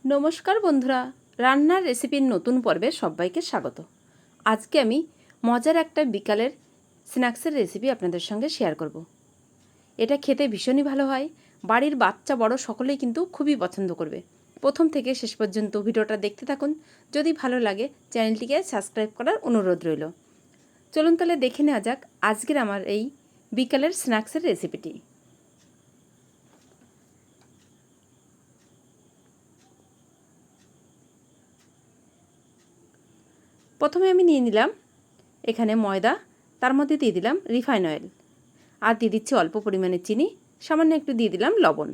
নমস্কার বন্ধুরা, রান্নার রেসিপির নতুন পর্বে সবাইকে স্বাগত। আজকে আমি মজার একটা বিকালের স্ন্যাক্সের রেসিপি আপনাদের সঙ্গে শেয়ার করব। এটা খেতে ভীষণই ভালো হয়, বাড়ির বাচ্চা বড় সকলেই কিন্তু খুবই পছন্দ করবে। প্রথম থেকে শেষ পর্যন্ত ভিডিওটা দেখতে থাকুন। যদি ভালো লাগে চ্যানেলটিকে সাবস্ক্রাইব করার অনুরোধ রইল। চলুন তাহলে দেখে নেওয়া যাক আজকের আমার এই বিকালের স্ন্যাক্সের রেসিপিটি। প্রথমে আমি নিয়ে নিলাম এখানে ময়দা, তার মধ্যে দিয়ে দিলাম রিফাইন অয়েল, আর দিয়ে দিচ্ছি অল্প পরিমাণে চিনি, সামান্য একটু দিয়ে দিলাম লবণ।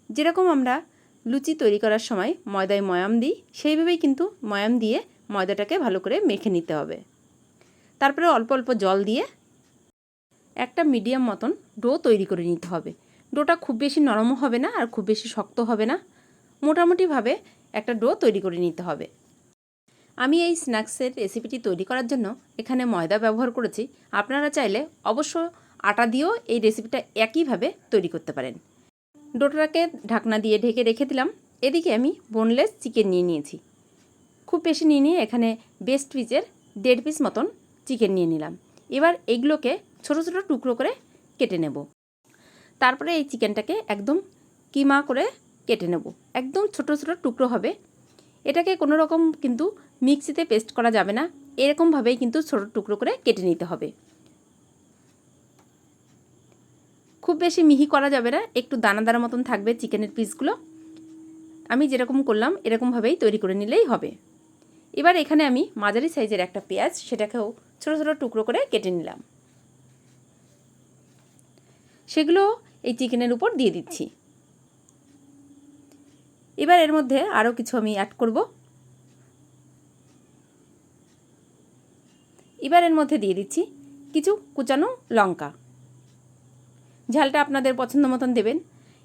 যেরকম আমরা লুচি তৈরি করার সময় ময়দায় ময়াম দিই, সেইভাবেই কিন্তু ময়াম দিয়ে ময়দাটাকে ভালো করে মেখে নিতে হবে। তারপরে অল্প অল্প জল দিয়ে একটা মিডিয়াম মতন ডো তৈরি করে নিতে হবে। ডোটা খুব বেশি নরমও হবে না আর খুব বেশি শক্ত হবে না, মোটামুটিভাবে একটা ডো তৈরি করে নিতে হবে। আমি এই স্ন্যাক্সের রেসিপিটি তৈরি করার জন্য এখানে ময়দা ব্যবহার করেছি। আপনারা চাইলে অবশ্য আটা দিয়েও এই রেসিপিটা একইভাবে তৈরি করতে পারেন। ডোটাকে ঢাকনা দিয়ে ঢেকে রেখে দিলাম। এদিকে আমি বোনলেস চিকেন নিয়ে নিয়েছি, খুব বেশি নিয়ে নিয়ে এখানে বেস্ট পিসের 1.5 পিস মতন চিকেন নিয়ে নিলাম। এবার এগুলোকে ছোট ছোট টুকরো করে কেটে নেব। তারপরে এই চিকেনটাকে একদম কিমা করে কেটে নেব, একদম ছোট ছোট টুকরো হবে। এটাকে কোনো রকম কিন্তু মিক্সিতে পেস্ট করা যাবে না, এরকমভাবেই কিন্তু ছোট টুকরো করে কেটে নিতে হবে। খুব বেশি মিহি করা যাবে না, একটু দানা দানা মতন থাকবে চিকেনের পিসগুলো। আমি যেরকম করলাম এরকমভাবেই তৈরি করে নিলেই হবে। এবার এখানে আমি মাঝারি সাইজের একটা পেঁয়াজ, সেটাকেও ছোট ছোট টুকরো করে কেটে নিলাম। সেগুলো এই চিকেনের উপর দিয়ে দিচ্ছি। এবার এর মধ্যে আরও কিছু আমি অ্যাড করব। এবার এর মধ্যে দিয়ে দিচ্ছি কিছু কুচানো লঙ্কা, ঝালটা আপনাদের পছন্দ মতন দেবেন।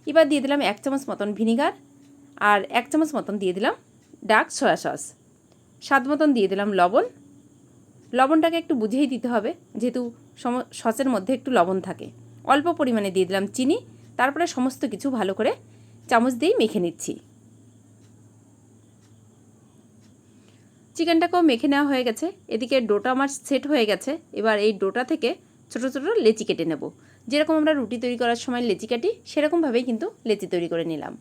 এবার দিয়ে দিলাম 1 চামচ মতন ভিনিগার, আর 1 চামচ মতন দিয়ে দিলাম ডার্ক সয়া সস। স্বাদ মতন দিয়ে দিলাম লবণ। লবণটাকে একটু বুঝেই দিতে হবে, যেহেতু সসের মধ্যে একটু লবণ থাকে। অল্প পরিমাণে দিয়ে দিলাম চিনি। তারপরে সমস্ত কিছু ভালো করে চামচ দিয়েই মেখে নিচ্ছি। চিকেনটাকেও মেখে নেওয়া হয়ে গেছে। এদিকে ডোটা আমার সেট হয়ে গেছে। এবার এই ডোটা থেকে ছোট ছোট লেচি কেটে নেব। যেরকম আমরা রুটি তৈরি করার সময় লেচি কাটি, সেরকমভাবেই কিন্তু লেচি তৈরি করে নিলাম।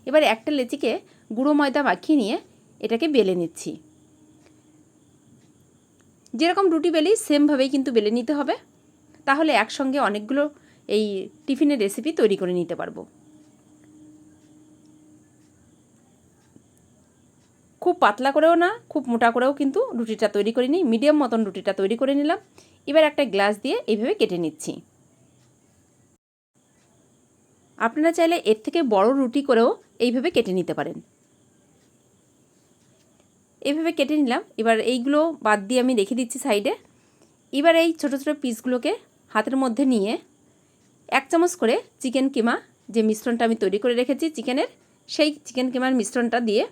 এবার একটা লেচিকে গুঁড়ো ময়দা মাখিয়ে নিয়ে এটাকে বেলে নিচ্ছি। যেরকম রুটি বেলি সেমভাবেই কিন্তু বেলে নিতে হবে, তাহলে একসঙ্গে অনেকগুলো এই টিফিনের রেসিপি তৈরি করে নিতে পারবো। খুব পাতলা করেও না, খুব মোটা করেও কিন্তু রুটিটা তৈরি করে নিই, মিডিয়াম মতন রুটিটা তৈরি করে নিলাম। এবার একটা গ্লাস দিয়ে এইভাবে কেটে নিচ্ছি। আপনারা চাইলে এর থেকে বড় রুটি করেও এইভাবে কেটে নিতে পারেন। এইভাবে কেটে নিলাম। এবার এইগুলো বাদ দিয়ে আমি রেখে দিচ্ছি সাইডে। এবার এই ছোট ছোট পিসগুলোকে হাতের মধ্যে নিয়ে 1 চামচ করে চিকেন কিমা, যে মিশ্রণটা আমি তৈরি করে রেখেছি চিকেনের, সেই চিকেন কিমার মিশ্রণটা দিয়ে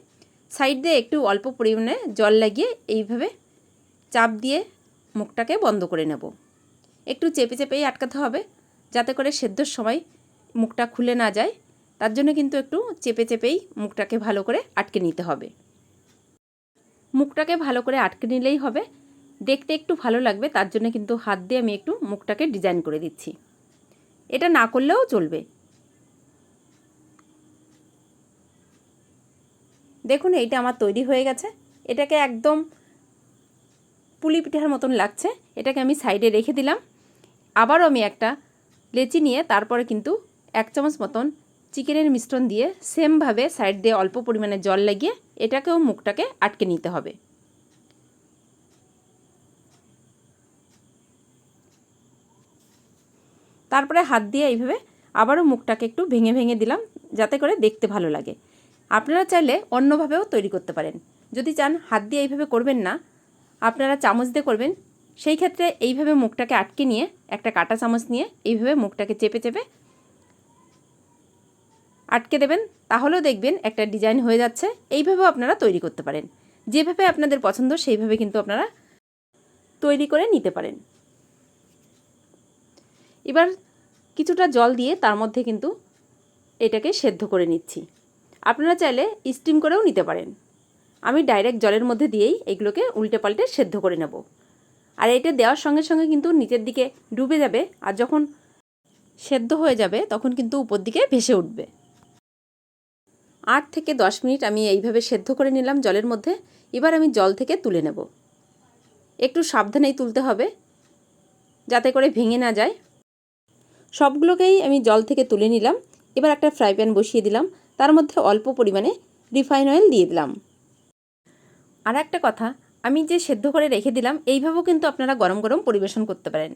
সাইড দিয়ে একটু অল্প পরিমাণে জল লাগিয়ে এইভাবে চাপ দিয়ে মুখটাকে বন্ধ করে নেব। একটু চেপে চেপেই আটকাতে হবে, যাতে করে সেদ্ধর সময় মুখটা খুলে না যায়। তার জন্য কিন্তু একটু চেপে চেপেই মুখটাকে ভালো করে আটকে নিতে হবে। মুখটাকে ভালো করে আটকে নিলেই হবে, দেখতে একটু ভালো লাগবে। তার জন্য কিন্তু হাত দিয়ে আমি একটু মুখটাকে ডিজাইন করে দিচ্ছি। এটা না করলেও চলবে। দেখুন এইটা আমার তৈরি হয়ে গেছে। এটাকে একদম পুলি পিঠার মতন লাগছে। এটাকে আমি সাইডে রেখে দিলাম। আবারও আমি একটা লেচি নিয়ে তারপরে কিন্তু 1 চামচ মতন চিকেনের মিশ্রণ দিয়ে সেমভাবে সাইড দিয়ে অল্প পরিমাণে জল লাগিয়ে এটাকেও মুখটাকে আটকে নিতে হবে। তারপরে হাত দিয়ে এইভাবে আবারও মুখটাকে একটু ভেঙে ভেঙে দিলাম, যাতে করে দেখতে ভালো লাগে। আপনারা চাইলে অন্যভাবেও তৈরি করতে পারেন। যদি চান হাত দিয়ে এইভাবে করবেন না, আপনারা চামচ দিয়ে করবেন, সেই ক্ষেত্রে এইভাবে মুখটাকে আটকে নিয়ে একটা কাঁটা চামচ নিয়ে এইভাবে মুখটাকে চেপে চেপে আটকে দেবেন, তাহলেও দেখবেন একটা ডিজাইন হয়ে যাচ্ছে। এইভাবেও আপনারা তৈরি করতে পারেন। যেভাবে আপনাদের পছন্দ সেইভাবে কিন্তু আপনারা তৈরি করে নিতে পারেন। এবার কিছুটা জল দিয়ে তার মধ্যে কিন্তু এটাকে সেদ্ধ করে নিচ্ছি। আপনারা চাইলে স্টিম করেও নিতে পারেন। আমি ডাইরেক্ট জলের মধ্যে দিয়েই এগুলোকে উল্টে পাল্টে সেদ্ধ করে নেব। আর এটা দেওয়ার সঙ্গে সঙ্গে কিন্তু নিচের দিকে ডুবে যাবে, আর যখন সেদ্ধ হয়ে যাবে তখন কিন্তু উপর দিকে ভেসে উঠবে। 8 থেকে 10 মিনিট আমি এইভাবে সেদ্ধ করে নিলাম জলের মধ্যে। এবার আমি জল থেকে তুলে নেব। একটু সাবধানেই তুলতে হবে যাতে করে ভেঙে না যায়। সবগুলোকেই আমি জল থেকে তুলে নিলাম। এবার একটা ফ্রাই প্যান বসিয়ে দিলাম, তার মধ্যে অল্প পরিমাণে রিফাইন অয়েল দিয়ে দিলাম। আর একটা কথা, আমি যে সেদ্ধ করে রেখে দিলাম এইভাবেও কিন্তু আপনারা গরম গরম পরিবেশন করতে পারেন।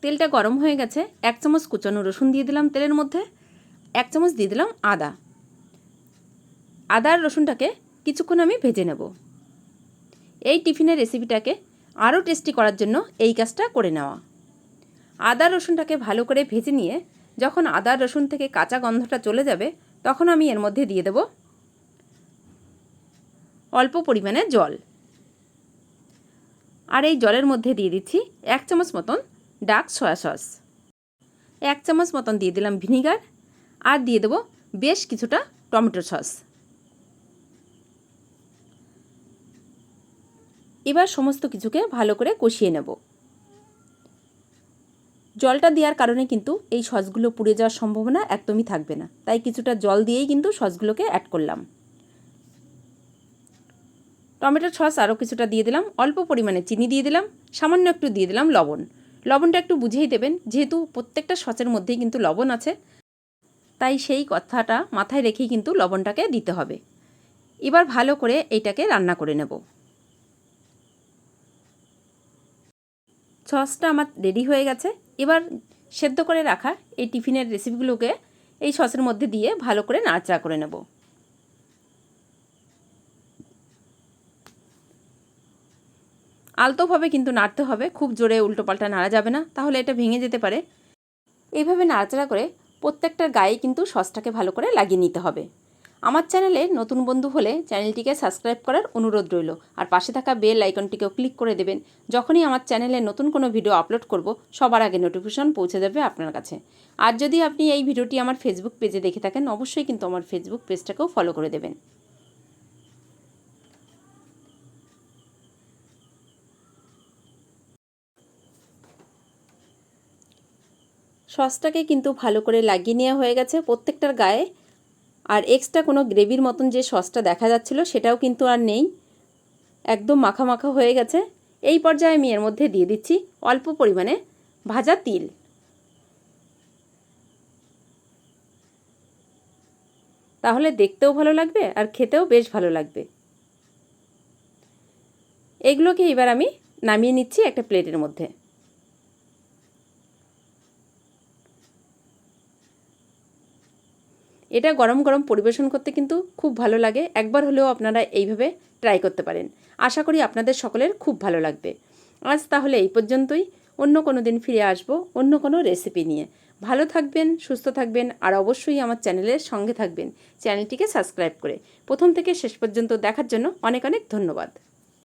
তেলটা গরম হয়ে গেছে, 1 চামচ কুচানো রসুন দিয়ে দিলাম তেলের মধ্যে, 1 চামচ দিয়ে দিলাম আদা। আদা আর রসুনটাকে কিছুক্ষণ আমি ভেজে নেব। এই টিফিনের রেসিপিটাকে আরও টেস্টি করার জন্য এই কাজটা করে নেওয়া। আদা রসুনটাকে ভালো করে ভেজে নিয়ে যখন আদা রসুন থেকে কাঁচা গন্ধটা চলে যাবে তখন আমি এর মধ্যে দিয়ে দেব অল্প পরিমাণে জল। আর এই জলের মধ্যে দিয়ে দিচ্ছি 1 চামচ মতন ডার্ক সয়া সস, 1 চামচ মতন দিয়ে দিলাম ভিনিগার, আর দিয়ে দেব বেশ কিছুটা টমেটো সস। এবার সমস্ত কিছুকে ভালো করে কষিয়ে নেব। জলটা দেওয়ার কারণে কিন্তু এই সসগুলো পুড়ে যাওয়ার সম্ভাবনা একদমই থাকবে না, তাই কিছুটা জল দিয়েই কিন্তু সসগুলোকে অ্যাড করলাম। টমেটোর সস আরও কিছুটা দিয়ে দিলাম, অল্প পরিমাণে চিনি দিয়ে দিলাম, সামান্য একটু দিয়ে দিলাম লবণ। লবণটা একটু বুঝেই দেবেন, যেহেতু প্রত্যেকটা সসের মধ্যেই কিন্তু লবণ আছে, তাই সেই কথাটা মাথায় রেখেই কিন্তু লবণটাকে দিতে হবে। এবার ভালো করে এইটাকে রান্না করে নেব। সসটা আমার রেডি হয়ে গেছে। এবার সেদ্ধ করে রাখা এই টিফিনের রেসিপিগুলোকে এই সসের মধ্যে দিয়ে ভালো করে নাড়াচাড়া করে নেব। আলতোভাবে কিন্তু নাড়তে হবে, খুব জোরে উল্টোপাল্টা নাড়া যাবে না, তাহলে এটা ভেঙে যেতে পারে। এইভাবে নাড়াচাড়া করে প্রত্যেকটার গায়ে কিন্তু সসটাকে ভালো করে লাগিয়ে নিতে হবে। আমার চ্যানেলে নতুন বন্ধু হলে চ্যানেলটিকে সাবস্ক্রাইব করার অনুরোধ রইল, আর পাশে থাকা বেল আইকনটিকেও ক্লিক করে দেবেন। যখনই আমার চ্যানেলে নতুন কোনো ভিডিও আপলোড করব সবার আগে নোটিফিকেশন পৌঁছে যাবে আপনার কাছে। আর যদি আপনি এই ভিডিওটি আমার ফেসবুক পেজে দেখে থাকেন অবশ্যই কিন্তু আমার ফেসবুক পেজটাকেও ফলো করে দেবেন। সসটাকে কিন্তু ভালো করে লাগিয়ে নেওয়া হয়ে গেছে প্রত্যেকটার গায়ে। আর এক্সট্রা কোনো গ্রেভির মতন যে সসটা দেখা যাচ্ছিল সেটাও কিন্তু আর নেই, একদম মাখা মাখা হয়ে গেছে। এই পর্যায়ে আমি এর মধ্যে দিয়ে দিচ্ছি অল্প পরিমাণে ভাজা তিল। তাহলে দেখতেও ভালো লাগবে আর খেতেও বেশ ভালো লাগবে। এগুলোকে এবার আমি নামিয়ে নিচ্ছি একটা প্লেটের মধ্যে। এটা গরম গরম পরিবেশন করতে কিন্তু খুব ভালো লাগে। একবার হলেও আপনারা এইভাবে ট্রাই করতে পারেন। আশা করি আপনাদের সকলের খুব ভালো লাগবে। আজ তাহলে এই পর্যন্তই। অন্য কোনো দিন ফিরে আসবো অন্য কোনো রেসিপি নিয়ে। ভালো থাকবেন, সুস্থ থাকবেন, আর অবশ্যই আমার চ্যানেলের সঙ্গে থাকবেন চ্যানেলটিকে সাবস্ক্রাইব করে। প্রথম থেকে শেষ পর্যন্ত দেখার জন্য অনেক অনেক ধন্যবাদ।